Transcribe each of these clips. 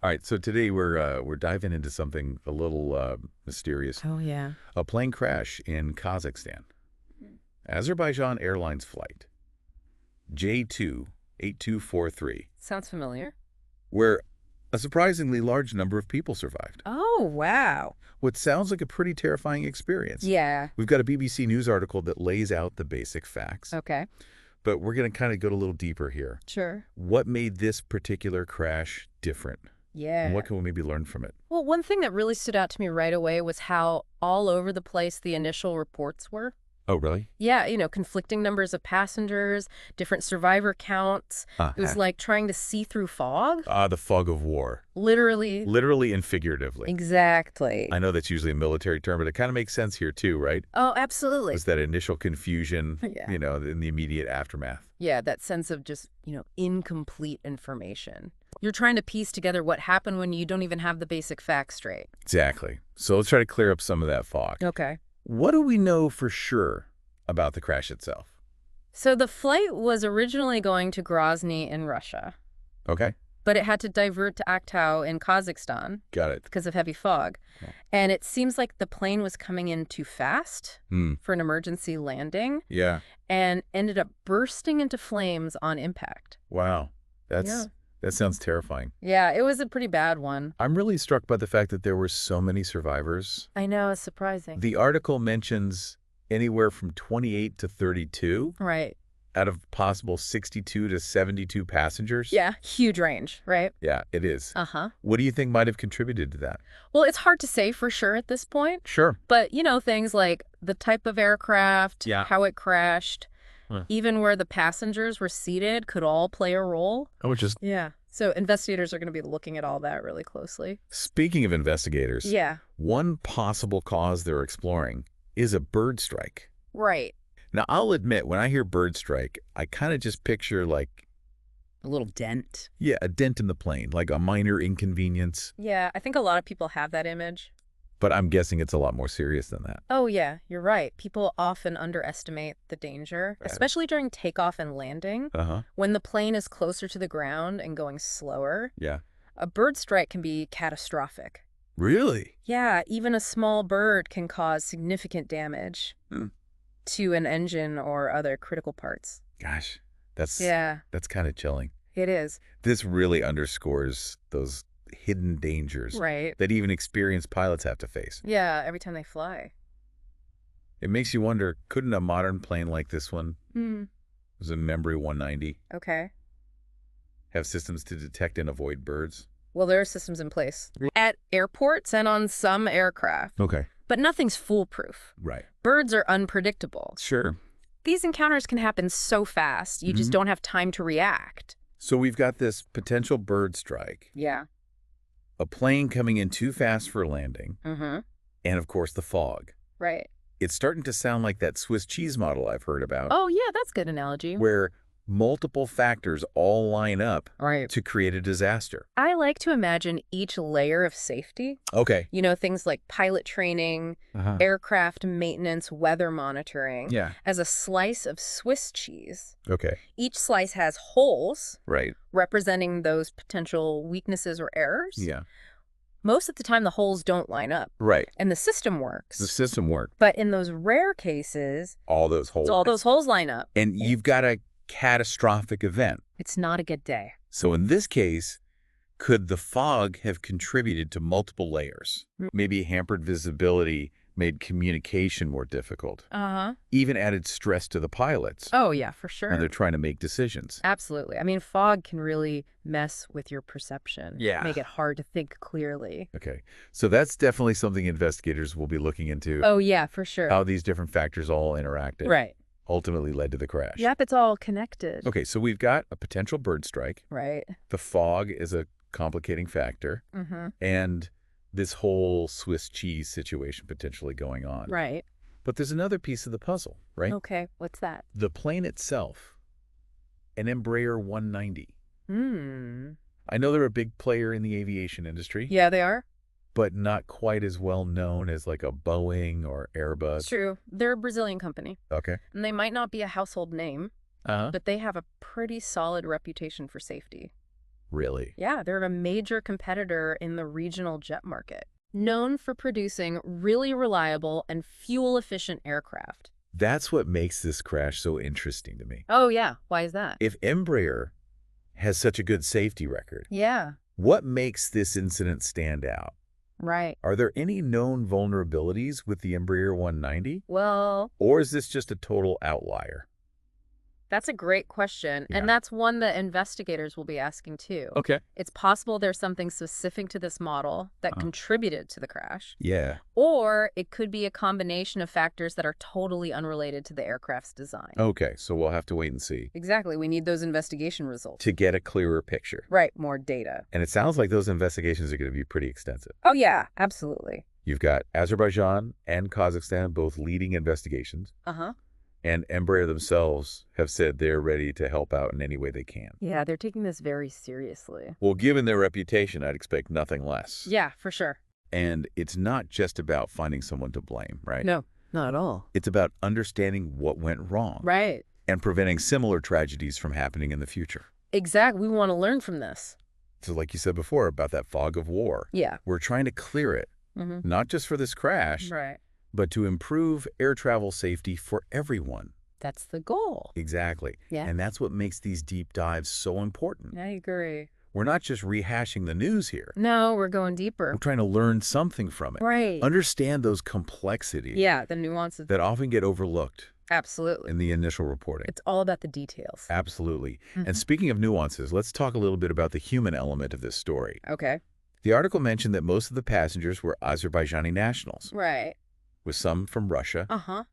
All right, so today we're diving into something a little mysterious. Oh, yeah. A plane crash in Kazakhstan. Azerbaijan Airlines flight J28243, Sounds familiar. where a surprisingly large number of people survived. Oh, wow. What sounds like a pretty terrifying experience. Yeah. We've got a BBC News article that lays out the basic facts, Okay. but we're going to kind of go a little deeper here. Sure. What made this particular crash different? Yeah. And what can we maybe learn from it? Well, one thing that really stood out to me right away was how all over the place the initial reports were. Oh, really? Yeah, conflicting numbers of passengers, different survivor counts. It was like trying to see through fog. The fog of war. Literally. Literally and figuratively. Exactly. I know that's usually a military term, but it kind of makes sense here too, right? Oh, absolutely. Was that initial confusion, Yeah. In the immediate aftermath. Yeah, that sense of just, incomplete information. You're trying to piece together what happened when you don't even have the basic facts straight. Exactly. So let's try to clear up some of that fog. Okay. What do we know for sure about the crash itself? So the flight was originally going to Grozny in Russia, Okay. but it had to divert to Aktau in Kazakhstan Got it. because of heavy fog. Okay. And it seems like the plane was coming in too fast for an emergency landing Yeah. and ended up bursting into flames on impact. Wow. Yeah. That sounds terrifying. Yeah, it was a pretty bad one. I'm really struck by the fact that there were so many survivors. I know, it's surprising. The article mentions anywhere from 28 to 32 Right. out of possible 62 to 72 passengers. Yeah, huge range, right? Yeah, it is. Uh-huh. What do you think might have contributed to that? Well, it's hard to say for sure at this point, Sure. but, things like the type of aircraft, Yeah. how it crashed, Huh. even where the passengers were seated could all play a role. Oh, just Yeah. So investigators are going to be looking at all that really closely. speaking of investigators, Yeah. one possible cause they're exploring is a bird strike. Right. Now, I'll admit, when I hear bird strike, I kind of just picture A little dent. a dent in the plane, like a minor inconvenience. Yeah, I think a lot of people have that image. But I'm guessing it's a lot more serious than that. Oh, yeah, you're right. People often underestimate the danger, Right. especially during takeoff and landing. Uh-huh. When the plane is closer to the ground and going slower, Yeah. a bird strike can be catastrophic. Really? Yeah, even a small bird can cause significant damage to an engine or other critical parts. Gosh, that's kind of chilling. It is. This really underscores those hidden dangers Right. that even experienced pilots have to face. Yeah, every time they fly. It makes you wonder, couldn't a modern plane like this one, it was a Embraer 190, Okay. have systems to detect and avoid birds? Well, there are systems in place at airports and on some aircraft, Okay. but nothing's foolproof. Right. Birds are unpredictable. Sure. These encounters can happen so fast, you just don't have time to react. So we've got this potential bird strike, Yeah. a plane coming in too fast for landing, Mm-hmm. and of course the fog. Right. It's starting to sound like that Swiss cheese model I've heard about, Oh, yeah, that's a good analogy. where multiple factors all line up Right. to create a disaster. I like to imagine each layer of safety, Okay. things like pilot training, aircraft maintenance, weather monitoring, Yeah. as a slice of Swiss cheese. Okay. Each slice has holes Right. representing those potential weaknesses or errors. Yeah. Most of the time, the holes don't line up, Right. and the system works. The system worked. But in those rare cases, All those holes. all those holes line up. And you've got a catastrophic event. It's not a good day. So in this case, could the fog have contributed to multiple layers? Maybe hampered visibility, made communication more difficult, Uh-huh. even added stress to the pilots. Oh, yeah, for sure. And they're trying to make decisions. Absolutely. I mean, fog can really mess with your perception. Yeah. Make it hard to think clearly. Okay. So that's definitely something investigators will be looking into, Oh, yeah, for sure. how these different factors all interacted. Right. Ultimately led to the crash. Yep, it's all connected. Okay, so we've got a potential bird strike. Right. The fog is a complicating factor. Mm-hmm. And this whole Swiss cheese situation potentially going on. Right. But there's another piece of the puzzle, right? Okay, what's that? The plane itself, an Embraer 190. I know they're a big player in the aviation industry, Yeah, they are. but not quite as well known as like a Boeing or Airbus. True. They're a Brazilian company, Okay. and they might not be a household name, Uh-huh. but they have a pretty solid reputation for safety. Really? Yeah, they're a major competitor in the regional jet market, known for producing really reliable and fuel-efficient aircraft. That's what makes this crash so interesting to me. Oh, yeah. Why is that? If Embraer has such a good safety record, Yeah, what makes this incident stand out? right. Are there any known vulnerabilities with the Embraer 190? Well, Or is this just a total outlier? that's a great question, Yeah. and that's one that investigators will be asking too. Okay. It's possible there's something specific to this model that contributed to the crash, Yeah. or it could be a combination of factors that are totally unrelated to the aircraft's design. Okay, so we'll have to wait and see Exactly. We need those investigation results. to get a clearer picture. Right, more data. And it sounds like those investigations are going to be pretty extensive. Oh, yeah, absolutely. You've got Azerbaijan and Kazakhstan both leading investigations, Uh-huh. and Embraer themselves have said they're ready to help out in any way they can. Yeah, they're taking this very seriously. Well, given their reputation, I'd expect nothing less. Yeah, for sure. And it's not just about finding someone to blame, right? No, not at all. It's about understanding what went wrong Right. and preventing similar tragedies from happening in the future. Exactly. We want to learn from this. So like you said before about that fog of war, Yeah. we're trying to clear it, not just for this crash, Right. but to improve air travel safety for everyone. That's the goal. Exactly. Yeah. And that's what makes these deep dives so important. I agree. We're not just rehashing the news here. No, we're going deeper. We're trying to learn something from it. Right. Understand those complexities Yeah, the nuances. that often get overlooked Absolutely. in the initial reporting. It's all about the details. Absolutely. And speaking of nuances, let's talk a little bit about the human element of this story. Okay. The article mentioned that most of the passengers were Azerbaijani nationals, Right. with some from Russia, Uh-huh.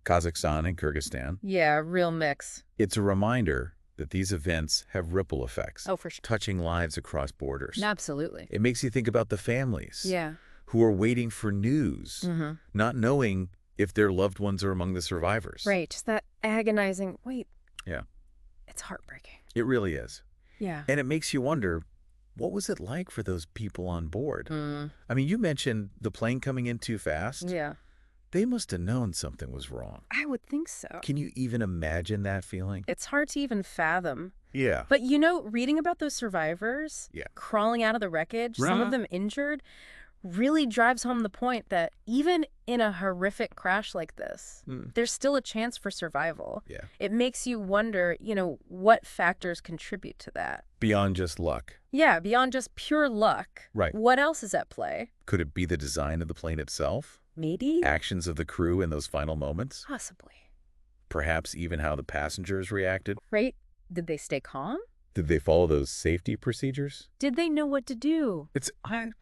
Kazakhstan, and Kyrgyzstan. Yeah, real mix. It's a reminder that these events have ripple effects, Oh, for sure. touching lives across borders. Absolutely. It makes you think about the families Yeah. who are waiting for news, not knowing if their loved ones are among the survivors. Right. Just that agonizing, wait. Yeah. It's heartbreaking. It really is. Yeah. And it makes you wonder, what was it like for those people on board? I mean, you mentioned the plane coming in too fast. Yeah. They must have known something was wrong. I would think so. Can you even imagine that feeling? It's hard to even fathom. Yeah. But you know, reading about those survivors, Yeah. crawling out of the wreckage, some Uh-huh. of them injured, really drives home the point that even in a horrific crash like this, there's still a chance for survival. Yeah. It makes you wonder, what factors contribute to that? Beyond just luck. Yeah, beyond just pure luck. Right. What else is at play? Could it be the design of the plane itself? Maybe? Actions of the crew in those final moments? Possibly. Perhaps even how the passengers reacted? Right? Did they stay calm? Did they follow those safety procedures? Did they know what to do? It's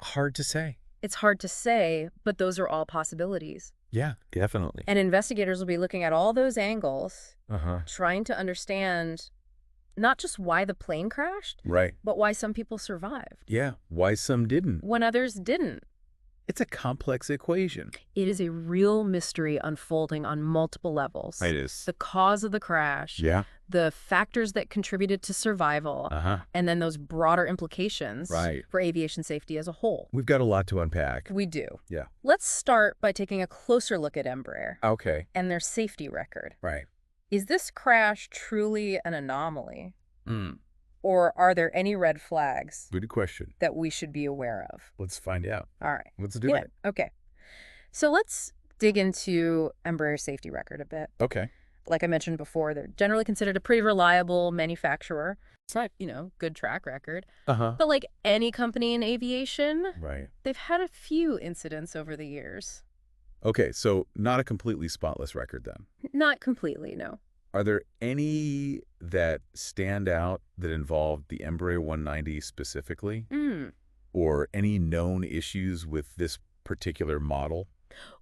hard to say. It's hard to say, but those are all possibilities. Yeah, definitely. And investigators will be looking at all those angles, Uh-huh. trying to understand not just why the plane crashed, Right. but why some people survived, Yeah. Why some didn't? when others didn't. It's a complex equation. It is a real mystery unfolding on multiple levels. It is. The cause of the crash, Yeah. the factors that contributed to survival, Uh-huh. and then those broader implications Right. for aviation safety as a whole. We've got a lot to unpack. We do. Yeah. Let's start by taking a closer look at Embraer Okay. and their safety record. Right. Is this crash truly an anomaly? Mm. Or are there any red flags Good question. that we should be aware of? Let's find out. All right. Let's do Yeah. it. Okay. So let's dig into Embraer's safety record a bit. Okay. Like I mentioned before, they're generally considered a pretty reliable manufacturer. It's not, good track record. Uh-huh. But like any company in aviation, Right. they've had a few incidents over the years. Okay, so not a completely spotless record then. Not completely, no. Are there any that stand out that involve the Embraer 190 specifically? Or any known issues with this particular model?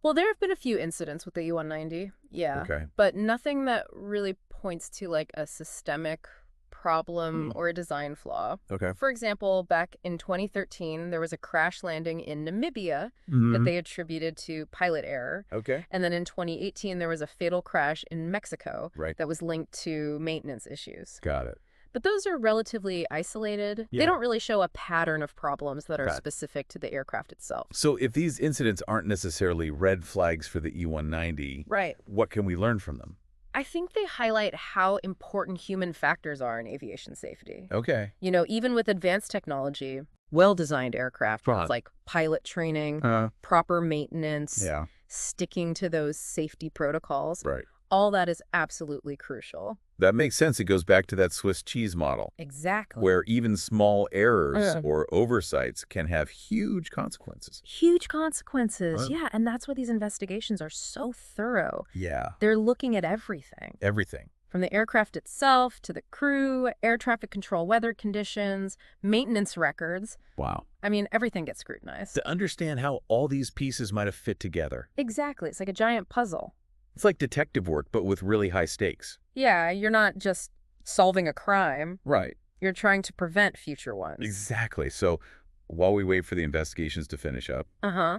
Well, there have been a few incidents with the E190, yeah. Okay. But nothing that really points to like a systemic problem or a design flaw. Okay. For example, back in 2013, there was a crash landing in Namibia that they attributed to pilot error. Okay. And then in 2018, there was a fatal crash in Mexico Right. that was linked to maintenance issues. Got it. But those are relatively isolated. Yeah. They don't really show a pattern of problems that are Got it. specific to the aircraft itself. So if these incidents aren't necessarily red flags for the E190, Right. what can we learn from them? I think they highlight how important human factors are in aviation safety. Okay. Even with advanced technology, well-designed aircraft, Right. like pilot training, proper maintenance, Yeah. sticking to those safety protocols, Right. all that is absolutely crucial. That makes sense. It goes back to that Swiss cheese model, Exactly. where even small errors or oversights can have huge consequences. Huge consequences. Right. Yeah, and that's why these investigations are so thorough. Yeah. They're looking at everything. Everything. From the aircraft itself to the crew, air traffic control weather conditions, maintenance records. Wow. I mean, everything gets scrutinized. To understand how all these pieces might have fit together. Exactly. It's like a giant puzzle. It's like detective work, but with really high stakes. Yeah, you're not just solving a crime. Right. You're trying to prevent future ones. Exactly. So while we wait for the investigations to finish up,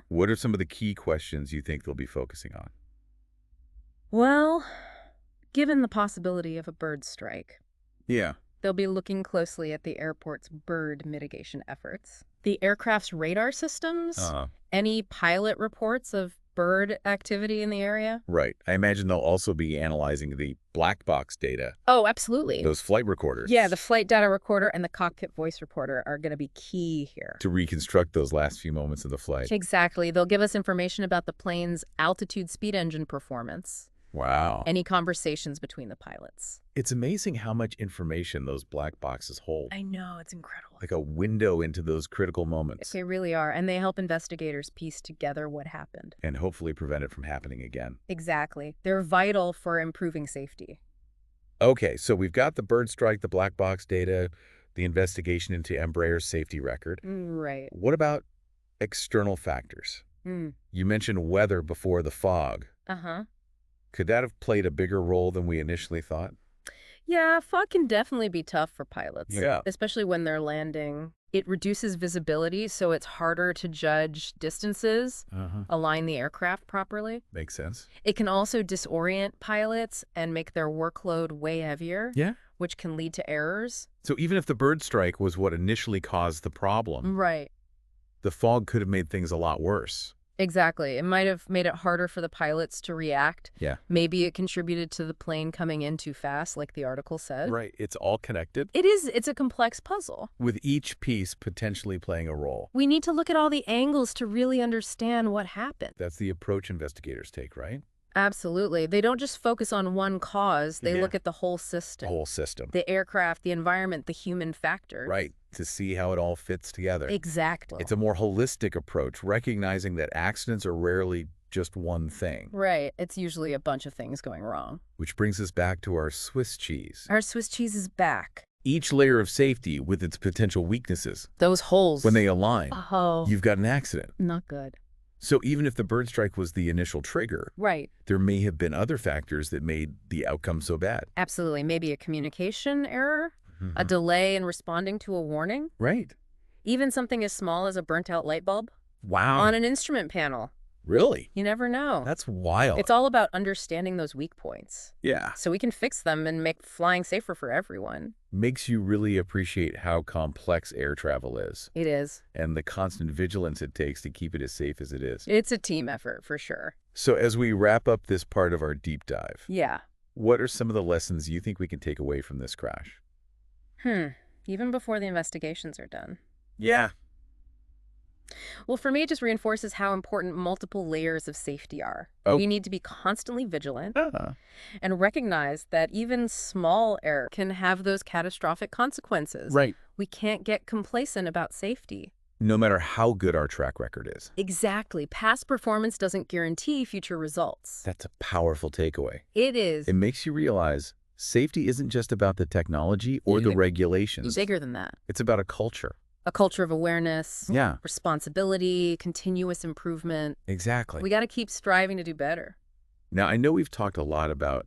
what are some of the key questions you think they'll be focusing on? Well, given the possibility of a bird strike, Yeah. they'll be looking closely at the airport's bird mitigation efforts, the aircraft's radar systems, any pilot reports of bird activity in the area. Right. I imagine they'll also be analyzing the black box data. Oh, absolutely. Those flight recorders. Yeah, the flight data recorder and the cockpit voice recorder are going to be key here. To reconstruct those last few moments of the flight. Exactly. They'll give us information about the plane's altitude speed engine performance. Wow. Any conversations between the pilots. It's amazing how much information those black boxes hold. I know, it's incredible. Like a window into those critical moments. They really are, and they help investigators piece together what happened. And hopefully prevent it from happening again. Exactly. They're vital for improving safety. Okay, so we've got the bird strike, the black box data, the investigation into Embraer's safety record. Right. What about external factors? You mentioned weather before the fog. Could that have played a bigger role than we initially thought? Yeah, fog can definitely be tough for pilots. Yeah. Especially when they're landing. It reduces visibility, so it's harder to judge distances, align the aircraft properly. Makes sense. It can also disorient pilots and make their workload way heavier, which can lead to errors. So even if the bird strike was what initially caused the problem, Right. the fog could have made things a lot worse. Exactly. It might have made it harder for the pilots to react. Yeah. Maybe it contributed to the plane coming in too fast, like the article said. Right. It's all connected. It is. It's a complex puzzle. With each piece potentially playing a role. We need to look at all the angles to really understand what happened. That's the approach investigators take, right? Absolutely. They don't just focus on one cause. They look at the whole system. The whole system. The aircraft, the environment, the human factors. Right. To see how it all fits together. Exactly. It's a more holistic approach, recognizing that accidents are rarely just one thing. Right. It's usually a bunch of things going wrong. Which brings us back to our Swiss cheese. Our Swiss cheese is back. Each layer of safety with its potential weaknesses. Those holes. When they align, Oh. you've got an accident. Not good. So even if the bird strike was the initial trigger, Right. there may have been other factors that made the outcome so bad. Absolutely. Maybe a communication error, a delay in responding to a warning, Right. even something as small as a burnt-out light bulb Wow. on an instrument panel. Really? You never know. That's wild. It's all about understanding those weak points Yeah. so we can fix them and make flying safer for everyone. Makes you really appreciate how complex air travel is It is. and the constant vigilance it takes to keep it as safe as it is. It's a team effort for sure. So as we wrap up this part of our deep dive, Yeah. what are some of the lessons you think we can take away from this crash? Even before the investigations are done. Yeah. Well, for me, it just reinforces how important multiple layers of safety are. Oh. We need to be constantly vigilant and recognize that even small error can have those catastrophic consequences. Right. We can't get complacent about safety. No matter how good our track record is. Exactly. Past performance doesn't guarantee future results. That's a powerful takeaway. It is. It makes you realize safety isn't just about the technology or the regulations. Bigger than that. It's about a culture. A culture of awareness, Yeah. responsibility, continuous improvement. Exactly. We got to keep striving to do better. Now, I know we've talked a lot about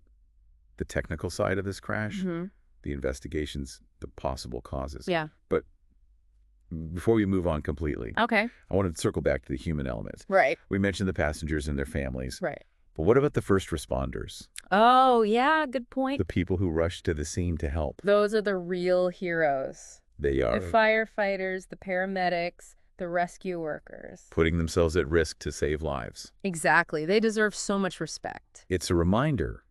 the technical side of this crash, the investigations, the possible causes. Yeah. But before we move on completely, Okay. I wanted to circle back to the human element. Right. We mentioned the passengers and their families. Right. But what about the first responders? Oh, yeah, good point. The people who rushed to the scene to help. Those are the real heroes. They are The firefighters, the paramedics, the rescue workers. putting themselves at risk to save lives. Exactly. They deserve so much respect. It's a reminder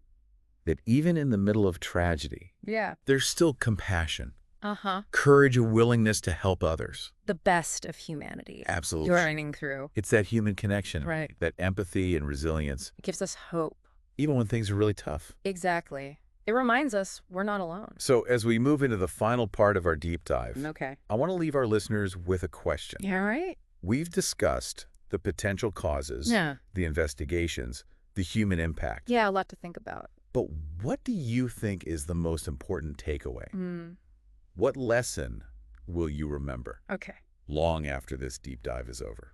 that even in the middle of tragedy, Yeah. there's still compassion, Uh-huh. courage, a willingness to help others. The best of humanity. Absolutely. You're running through. It's that human connection, Right. that empathy and resilience, It gives us hope. even when things are really tough. Exactly. It reminds us we're not alone. So as we move into the final part of our deep dive, Okay. I want to leave our listeners with a question. Yeah, right? We've discussed the potential causes, the investigations, the human impact. Yeah, a lot to think about. But what do you think is the most important takeaway? What lesson will you remember Okay. long after this deep dive is over?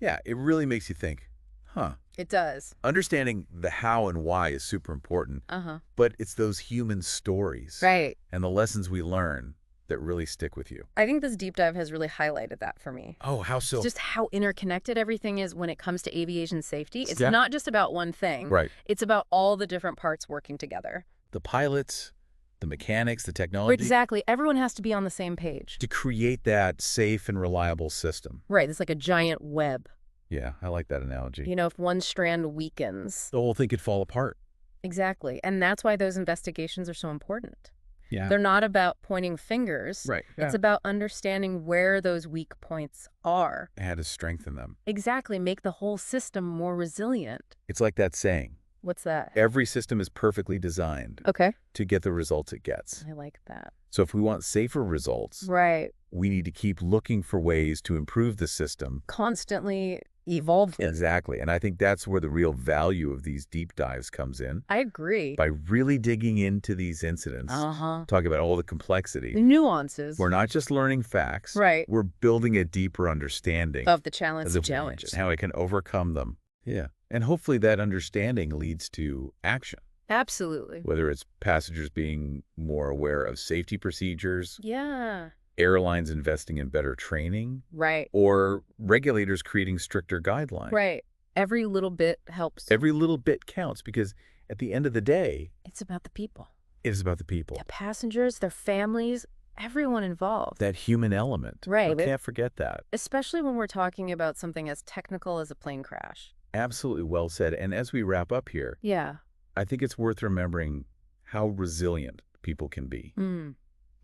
Yeah, it really makes you think, huh? It does. Understanding the how and why is super important, but it's those human stories Right. and the lessons we learn that really stick with you. I think this deep dive has really highlighted that for me. Oh, how so? Just how interconnected everything is when it comes to aviation safety. It's Yeah. not just about one thing. Right. It's about all the different parts working together. The pilots, the mechanics, the technology. Exactly. Everyone has to be on the same page. To create that safe and reliable system. Right. It's like a giant web. Yeah, I like that analogy. You know, if one strand weakens. The whole thing could fall apart. Exactly. And that's why those investigations are so important. Yeah. They're not about pointing fingers. Right. It's about understanding where those weak points are. How to strengthen them. Exactly. Make the whole system more resilient. It's like that saying. What's that? Every system is perfectly designed Okay. to get the results it gets. I like that. So if we want safer results, Right. we need to keep looking for ways to improve the system. Constantly evolve. Exactly. And I think that's where the real value of these deep dives comes in. I agree. By really digging into these incidents, talking about all the complexity. The nuances. We're not just learning facts. Right. We're building a deeper understanding Of the challenges. and how I can overcome them. Yeah. And hopefully that understanding leads to action. Absolutely. Whether it's passengers being more aware of safety procedures, Yeah. airlines investing in better training, Right. or regulators creating stricter guidelines. Right. Every little bit helps. Every little bit counts because at the end of the day, It's about the people. it is about the people. The passengers, their families, everyone involved. That human element. Right. I can't forget that. Especially when we're talking about something as technical as a plane crash. Absolutely well said. And as we wrap up here, Yeah. I think it's worth remembering how resilient people can be.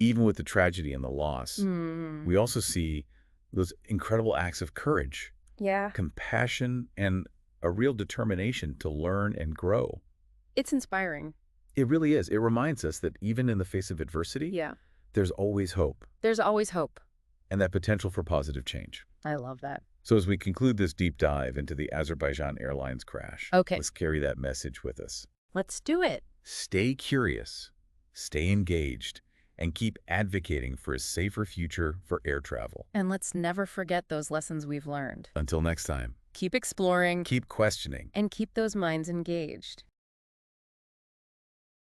Even with the tragedy and the loss, we also see those incredible acts of courage, Yeah. compassion, and a real determination to learn and grow. It's inspiring. It really is. It reminds us that even in the face of adversity, Yeah. there's always hope There's always hope. and that potential for positive change. I love that. So as we conclude this deep dive into the Azerbaijan Airlines crash, Okay. let's carry that message with us. Let's do it. Stay curious, stay engaged, and keep advocating for a safer future for air travel. And let's never forget those lessons we've learned. Until next time, Keep exploring keep questioning. and keep those minds engaged.